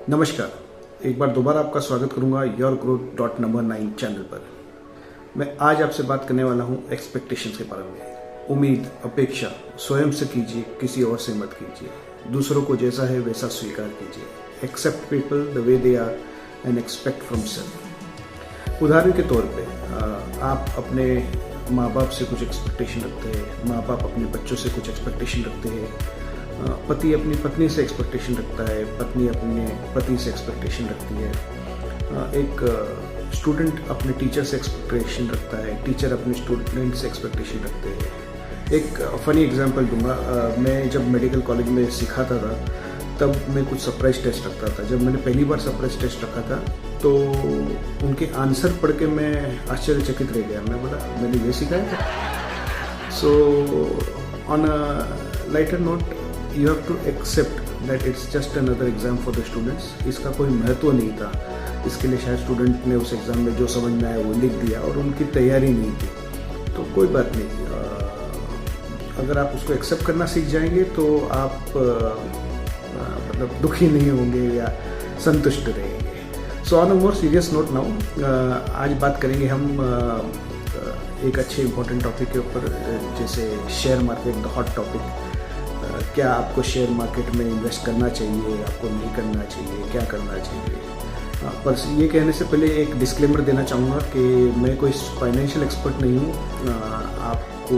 नमस्कार, एक बार दोबारा आपका स्वागत करूंगा your growth dot number 9 channel पर। मैं आज आपसे बात करने वाला हूं एक्सपेक्टेशंस के बारे में। उम्मीद, अपेक्षा स्वयं से कीजिए, किसी और से मत कीजिए। दूसरों को जैसा है वैसा स्वीकार कीजिए। Accept people the way they are and expect from self. उदाहरण के तौर पे आप अपने माँ बाप से कुछ एक्सपेक्टेशन रखते हैं, माँ बाप अपने बच्चों से कुछ एक्सपेक्टेशन रखते हैं, पति अपनी पत्नी से एक्सपेक्टेशन रखता है, पत्नी अपने पति से एक्सपेक्टेशन रखती है, एक स्टूडेंट अपने टीचर से एक्सपेक्टेशन रखता है, टीचर अपने स्टूडेंट से एक्सपेक्टेशन रखते हैं। एक फनी एग्जांपल दूंगा। मैं जब मेडिकल कॉलेज में सिखाता था तब मैं कुछ सरप्राइज टेस्ट रखता था। जब मैंने पहली बार सरप्राइज टेस्ट रखा था तो उनके आंसर पढ़ के मैं आश्चर्यचकित रह गया। मैं बोला, मैंने ये सिखाया था। So on a lighter note, you have to accept that it's just another exam for the students. इसका कोई महत्व नहीं था। इसके लिए शायद स्टूडेंट ने उस एग्ज़ाम में जो समझ में आया वो लिख दिया और उनकी तैयारी नहीं थी। तो कोई बात नहीं, अगर आप उसको एक्सेप्ट करना सीख जाएंगे तो आप मतलब दुखी नहीं होंगे या संतुष्ट रहेंगे। सो on a more serious note now, आज बात करेंगे हम एक अच्छे इंपॉर्टेंट टॉपिक के ऊपर, जैसे share market, the hot topic. क्या आपको शेयर मार्केट में इन्वेस्ट करना चाहिए, आपको नहीं करना चाहिए, क्या करना चाहिए। पर ये कहने से पहले एक डिस्क्लेमर देना चाहूँगा कि मैं कोई फाइनेंशियल एक्सपर्ट नहीं हूँ। आपको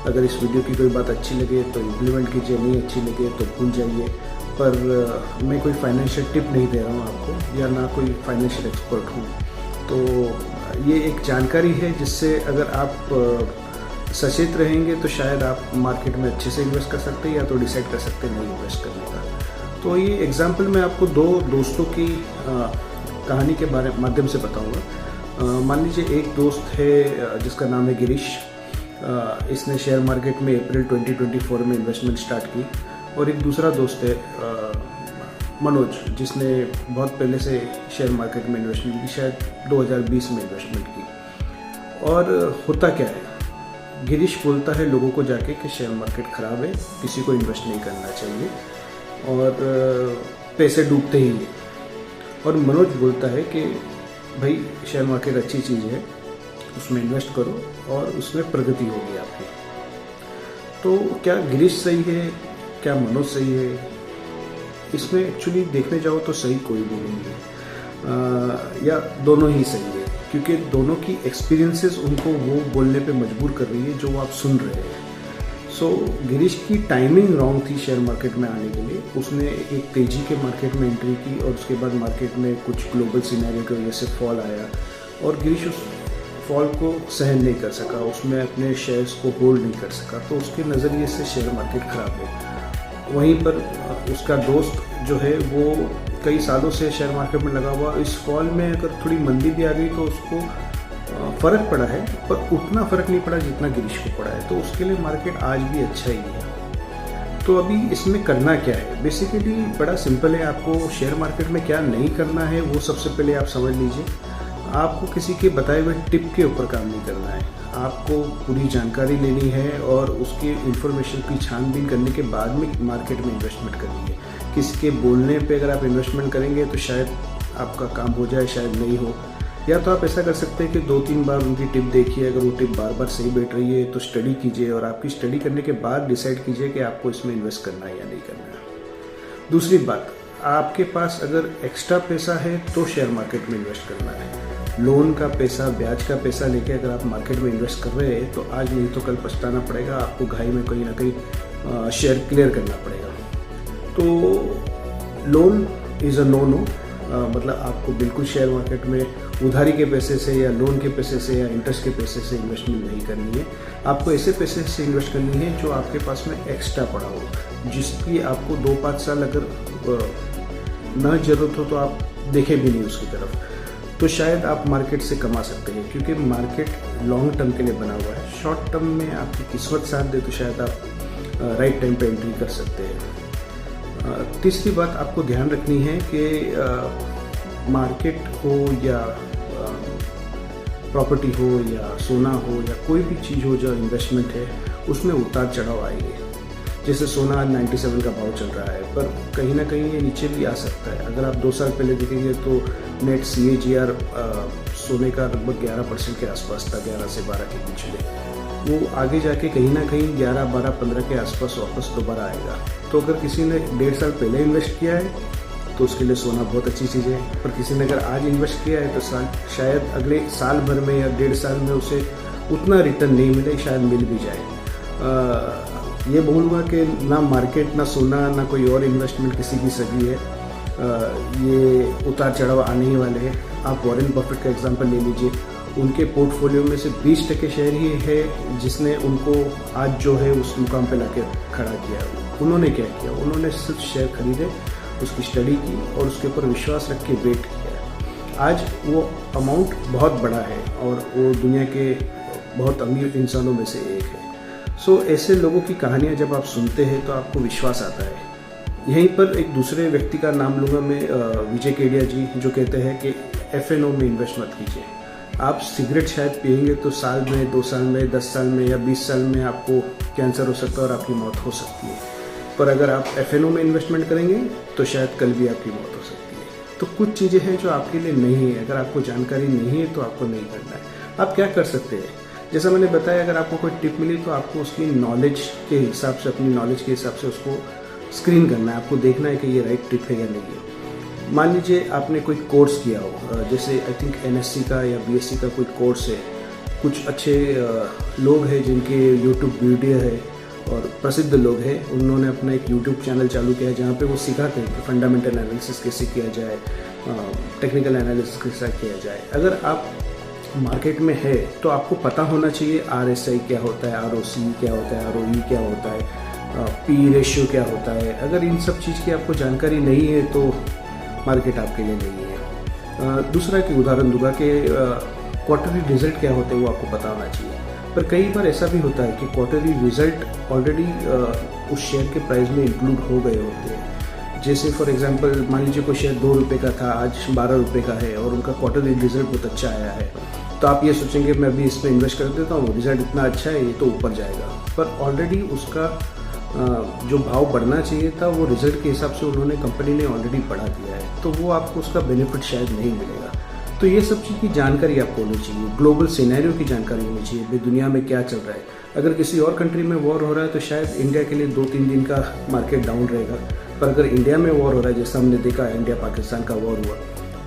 अगर इस वीडियो की कोई बात अच्छी लगे तो इम्प्लीमेंट कीजिए, नहीं अच्छी लगे तो भूल जाइए। पर मैं कोई फाइनेंशियल टिप नहीं दे रहा हूँ आपको, या ना कोई फाइनेंशियल एक्सपर्ट हूँ। तो ये एक जानकारी है जिससे अगर आप सचेत रहेंगे तो शायद आप मार्केट में अच्छे से इन्वेस्ट कर सकते हैं, या तो डिसाइड कर सकते हैं नहीं इन्वेस्ट करने का। तो ये एग्जांपल मैं आपको दो दोस्तों की कहानी के माध्यम से बताऊंगा। मान लीजिए एक दोस्त है जिसका नाम है गिरीश। इसने शेयर मार्केट में अप्रैल 2024 में इन्वेस्टमेंट स्टार्ट की। और एक दूसरा दोस्त है मनोज, जिसने बहुत पहले से शेयर मार्केट में इन्वेस्टमेंट की, शायद 2020 में इन्वेस्टमेंट की। और होता क्या है, गिरीश बोलता है लोगों को जाके कि शेयर मार्केट ख़राब है, किसी को इन्वेस्ट नहीं करना चाहिए और पैसे डूबते ही हैं। और मनोज बोलता है कि भाई शेयर मार्केट अच्छी चीज़ है, उसमें इन्वेस्ट करो और उसमें प्रगति होगी आपकी। तो क्या गिरीश सही है, क्या मनोज सही है? इसमें एक्चुअली देखने जाओ तो सही कोई भी नहीं है, या दोनों ही सही है, क्योंकि दोनों की एक्सपीरियंसेस उनको वो बोलने पे मजबूर कर रही है जो आप सुन रहे हैं। सो गिरीश की टाइमिंग रॉन्ग थी शेयर मार्केट में आने के लिए। उसने एक तेज़ी के मार्केट में एंट्री की और उसके बाद मार्केट में कुछ ग्लोबल सिनेरियो की वजह से फॉल आया और गिरीश उस फॉल को सहन नहीं कर सका, उसमें अपने शेयर्स को होल्ड नहीं कर सका। तो उसके नज़रिए से शेयर मार्केट ख़राब है। वहीं पर उसका दोस्त जो है वो कई सालों से शेयर मार्केट में लगा हुआ, इस फॉल में अगर थोड़ी मंदी भी आ गई तो उसको फ़र्क पड़ा है, पर उतना फ़र्क नहीं पड़ा जितना गिरीश को पड़ा है। तो उसके लिए मार्केट आज भी अच्छा ही है। तो अभी इसमें करना क्या है? बेसिकली बड़ा सिंपल है। आपको शेयर मार्केट में क्या नहीं करना है वो सबसे पहले आप समझ लीजिए। आपको किसी के बताए हुए टिप के ऊपर काम नहीं करना है। आपको पूरी जानकारी लेनी है और उसके इन्फॉर्मेशन की छानबीन करने के बाद में मार्केट में इन्वेस्टमेंट करनी है। किसी के बोलने पे अगर आप इन्वेस्टमेंट करेंगे तो शायद आपका काम हो जाए, शायद नहीं हो। या तो आप ऐसा कर सकते हैं कि 2-3 बार उनकी टिप देखिए, अगर वो टिप बार बार सही बैठ रही है तो स्टडी कीजिए और आपकी स्टडी करने के बाद डिसाइड कीजिए कि आपको इसमें इन्वेस्ट करना है या नहीं करना है। दूसरी बात, आपके पास अगर एक्स्ट्रा पैसा है तो शेयर मार्केट में इन्वेस्ट करना है। लोन का पैसा, ब्याज का पैसा लेके अगर आप मार्केट में इन्वेस्ट कर रहे हैं तो आज नहीं तो कल पछताना पड़ेगा। आपको घाई में कहीं ना कहीं शेयर क्लियर करना पड़ेगा। तो लोन इज़ अ नो। मतलब आपको बिल्कुल शेयर मार्केट में उधारी के पैसे से या लोन के पैसे से या इंटरेस्ट के पैसे से इन्वेस्टमेंट नहीं करनी है। आपको ऐसे पैसे से इन्वेस्ट करनी है जो आपके पास में एक्स्ट्रा पड़ा हो, जिसकी आपको 2-5 साल अगर न ज़रूरत हो तो आप देखे भी नहीं उसकी तरफ, तो शायद आप मार्केट से कमा सकते हैं। क्योंकि मार्केट लॉन्ग टर्म के लिए बना हुआ है। शॉर्ट टर्म में आपकी किस्मत साथ दे तो शायद आप राइट टाइम पे एंट्री कर सकते हैं। तीसरी बात आपको ध्यान रखनी है कि मार्केट हो या प्रॉपर्टी हो या सोना हो या कोई भी चीज़ हो जो इन्वेस्टमेंट है, उसमें उतार चढ़ाव आएंगे। जैसे सोना 97 का भाव चल रहा है, पर कहीं ना कहीं ये नीचे भी आ सकता है। अगर आप 2 साल पहले देखेंगे तो नेट CAGR सोने का लगभग 11% के आसपास था, 11 से 12 के बीच में। वो आगे जाके कहीं ना कहीं 11, 12, 15 के आसपास वापस दोबारा आएगा। तो अगर किसी ने 1.5 साल पहले इन्वेस्ट किया है तो उसके लिए सोना बहुत अच्छी चीज़ है, पर किसी ने अगर आज इन्वेस्ट किया है तो शायद अगले साल भर में या 1.5 साल में उसे उतना रिटर्न नहीं मिले, शायद मिल भी जाए। ये बोलूँगा कि ना मार्केट, ना सोना, ना कोई और इन्वेस्टमेंट किसी की सगी है। ये उतार चढ़ाव आने ही वाले हैं। आप वॉरेन बफेट का एग्जांपल ले लीजिए, उनके पोर्टफोलियो में से 20% शेयर ही है जिसने उनको आज जो है उस मुकाम पे लाके खड़ा किया। उन्होंने क्या किया, उन्होंने सिर्फ शेयर खरीदे, उसकी स्टडी की और उसके ऊपर विश्वास रख के वेट किया। आज वो अमाउंट बहुत बड़ा है और वो दुनिया के बहुत अमीर इंसानों में से एक है। सो ऐसे लोगों की कहानियाँ जब आप सुनते हैं तो आपको विश्वास आता है। यहीं पर एक दूसरे व्यक्ति का नाम लूँगा मैं, विजय केडिया जी, जो कहते हैं कि FNO में इन्वेस्ट मत कीजिए। आप सिगरेट शायद पिएंगे तो साल में, 2 साल में, 10 साल में या 20 साल में आपको कैंसर हो सकता है और आपकी मौत हो सकती है। पर अगर आप FNO में इन्वेस्टमेंट करेंगे तो शायद कल भी आपकी मौत हो सकती है। तो कुछ चीज़ें हैं जो आपके लिए नहीं है। अगर आपको जानकारी नहीं है तो आपको नहीं करना है। आप क्या कर सकते हैं, जैसा मैंने बताया, अगर आपको कोई टिप मिली तो आपको उसकी नॉलेज के हिसाब से, अपनी नॉलेज के हिसाब से उसको स्क्रीन करना है। आपको देखना है कि ये राइट टिप है या नहीं है। मान लीजिए आपने कोई कोर्स किया हो, जैसे आई थिंक NSC का या BSc का कोई कोर्स है। कुछ अच्छे लोग हैं जिनके YouTube वीडियो है और प्रसिद्ध लोग हैं, उन्होंने अपना एक YouTube चैनल चालू किया है जहाँ पे वो सिखाते हैं कि फंडामेंटल एनालिसिस कैसे किया जाए, टेक्निकल एनालिसिस कैसे किया जाए। अगर आप मार्केट में है तो आपको पता होना चाहिए RSI क्या होता है, ROC क्या होता है, ROE क्या होता है, P रेशियो क्या होता है। अगर इन सब चीज़ की आपको जानकारी नहीं है तो मार्केट आपके लिए नहीं है। दूसरा एक उदाहरण दूंगा कि क्वार्टरली रिजल्ट क्या होते हैं वो आपको पता होना चाहिए। पर कई बार ऐसा भी होता है कि क्वार्टरली रिजल्ट ऑलरेडी उस शेयर के प्राइस में इंक्लूड हो गए होते हैं। जैसे फॉर एग्जांपल मान लीजिए कोई शेयर 2 रुपये का था, आज 12 रुपये का है और उनका क्वार्टरली रिजल्ट बहुत अच्छा आया है, तो आप ये सोचेंगे मैं अभी इस पर इन्वेस्ट कर देता हूँ, रिजल्ट इतना अच्छा है, ये तो ऊपर जाएगा। पर ऑलरेडी उसका जो भाव बढ़ना चाहिए था वो रिजल्ट के हिसाब से उन्होंने, कंपनी ने ऑलरेडी बढ़ा दिया है, तो वो आपको उसका बेनिफिट शायद नहीं मिलेगा। तो ये सब चीज़ की जानकारी आपको होनी चाहिए, ग्लोबल सिनेरियो की जानकारी होनी चाहिए, भाई दुनिया में क्या चल रहा है। अगर किसी और कंट्री में वॉर हो रहा है तो शायद इंडिया के लिए 2-3 दिन का मार्केट डाउन रहेगा, पर अगर इंडिया में वॉर हो रहा है, जैसा हमने देखा इंडिया पाकिस्तान का वॉर हुआ,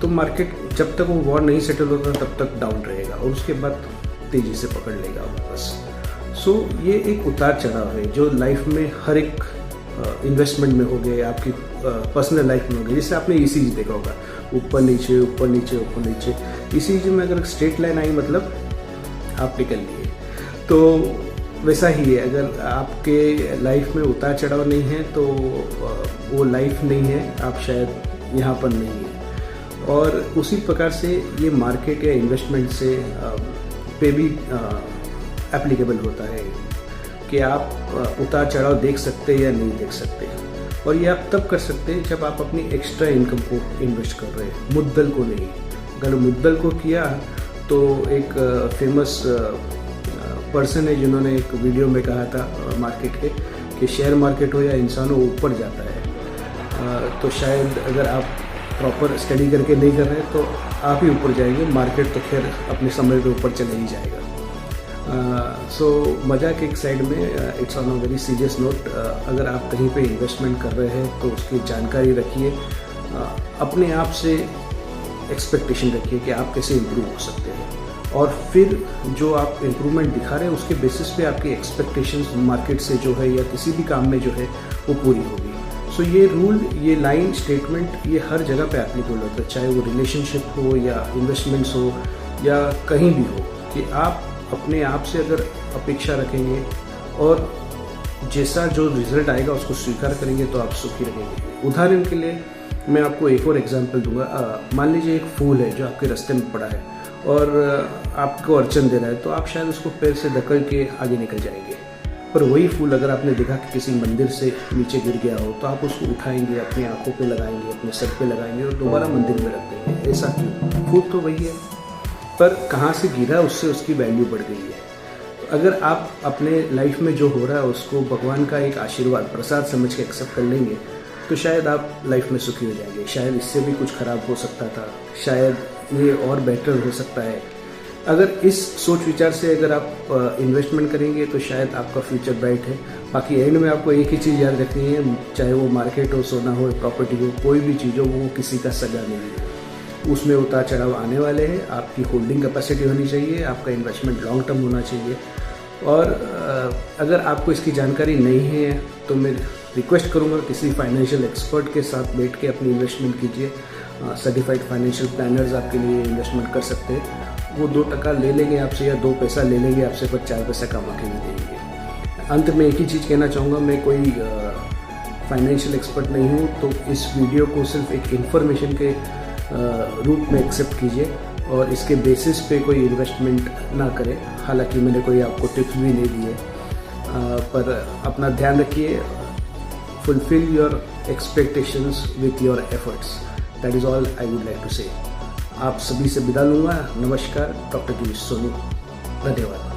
तो मार्केट जब तक वो वॉर नहीं सेटल होता तब तक डाउन रहेगा और उसके बाद तेज़ी से पकड़ लेगा वापस। सो ये एक उतार चढ़ाव है जो लाइफ में हर एक इन्वेस्टमेंट में हो गया, आपकी पर्सनल लाइफ में हो गई। जैसे आपने ECG देखा होगा, ऊपर नीचे ऊपर नीचे ऊपर नीचे। ECG में अगर स्ट्रेट लाइन आई मतलब आप निकल लिए, तो वैसा ही है। अगर आपके लाइफ में उतार चढ़ाव नहीं है तो वो लाइफ नहीं है, आप शायद यहाँ पर नहीं है। और उसी प्रकार से ये मार्केट या इन्वेस्टमेंट से पे भी एप्लीकेबल होता है कि आप उतार चढ़ाव देख सकते हैं या नहीं देख सकते। और ये आप तब कर सकते हैं जब आप अपनी एक्स्ट्रा इनकम को इन्वेस्ट कर रहे हैं, मुद्दल को नहीं। अगर मुद्दल को किया तो एक फेमस पर्सन है जिन्होंने एक वीडियो में कहा था मार्केट के कि शेयर मार्केट हो या इंसानों ऊपर जाता है। तो शायद अगर आप प्रॉपर स्टडी करके नहीं कर रहे तो आप ही ऊपर जाएंगे, मार्केट तो खैर अपने समय पे ऊपर चले ही जाएगा। सो मजाक एक साइड में, it's on a very serious note, अगर आप कहीं पे इन्वेस्टमेंट कर रहे हैं तो उसकी जानकारी रखिए, अपने आप से एक्सपेक्टेशन रखिए कि आप कैसे इम्प्रूव हो सकते हैं, और फिर जो आप इम्प्रूवमेंट दिखा रहे हैं उसके बेसिस पे आपकी एक्सपेक्टेशंस मार्केट से जो है या किसी भी काम में जो है वो पूरी होगी। सो ये रूल, ये लाइन स्टेटमेंट, ये हर जगह पे एप्लीकेबल होता है, चाहे वो रिलेशनशिप हो या इन्वेस्टमेंट्स हो या कहीं भी हो, कि आप अपने आप से अगर अपेक्षा रखेंगे और जैसा जो रिजल्ट आएगा उसको स्वीकार करेंगे तो आप सुखी रहेंगे। उदाहरण के लिए मैं आपको एक और एग्जांपल दूंगा। मान लीजिए एक फूल है जो आपके रास्ते में पड़ा है और आपको अड़चन दे रहा है, तो आप शायद उसको पैर से धक्कड़ के आगे निकल जाएंगे। पर वही फूल अगर आपने देखा कि किसी मंदिर से नीचे गिर गया हो तो आप उसको उठाएंगे, अपनी आंखों पे लगाएंगे, अपने सर पे लगाएंगे और दोबारा मंदिर में रख देंगे। ऐसा क्यों? फूल तो वही है, पर कहाँ से गिरा उससे उसकी वैल्यू बढ़ गई है। अगर आप अपने लाइफ में जो हो रहा है उसको भगवान का एक आशीर्वाद प्रसाद समझ के एक्सेप्ट कर लेंगे तो शायद आप लाइफ में सुखी हो जाएंगे। शायद इससे भी कुछ खराब हो सकता था, शायद ये और बेटर हो सकता है। अगर इस सोच विचार से अगर आप इन्वेस्टमेंट करेंगे तो शायद आपका फ्यूचर ब्राइट है। बाकी एंड में आपको एक ही चीज़ याद रखनी है, चाहे वो मार्केट हो, सोना हो, प्रॉपर्टी हो, कोई भी चीज़ हो, वो किसी का सगा नहीं है। उसमें उतार चढ़ाव आने वाले हैं। आपकी होल्डिंग कैपेसिटी होनी चाहिए, आपका इन्वेस्टमेंट लॉन्ग टर्म होना चाहिए। और अगर आपको इसकी जानकारी नहीं है तो मैं रिक्वेस्ट करूँगा किसी फाइनेंशियल एक्सपर्ट के साथ बैठ के अपनी इन्वेस्टमेंट कीजिए। सर्टिफाइड फाइनेंशियल प्लानर्स आपके लिए इन्वेस्टमेंट कर सकते हैं। वो 2% ले लेंगे आपसे या 2 पैसा ले लेंगे आपसे, पर 4 पैसा कमा के भी देंगे। अंत में एक ही चीज़ कहना चाहूँगा, मैं कोई फाइनेंशियल एक्सपर्ट नहीं हूँ, तो इस वीडियो को सिर्फ एक इन्फॉर्मेशन के रूप में एक्सेप्ट कीजिए और इसके बेसिस पे कोई इन्वेस्टमेंट ना करें। हालांकि मैंने कोई आपको टिप्स भी नहीं दिए, पर अपना ध्यान रखिए। Fulfil your expectations with your efforts, that is all I would like to say. आप सभी से विदा लूँगा। नमस्कार, डॉक्टर गिरीश सोनी। धन्यवाद।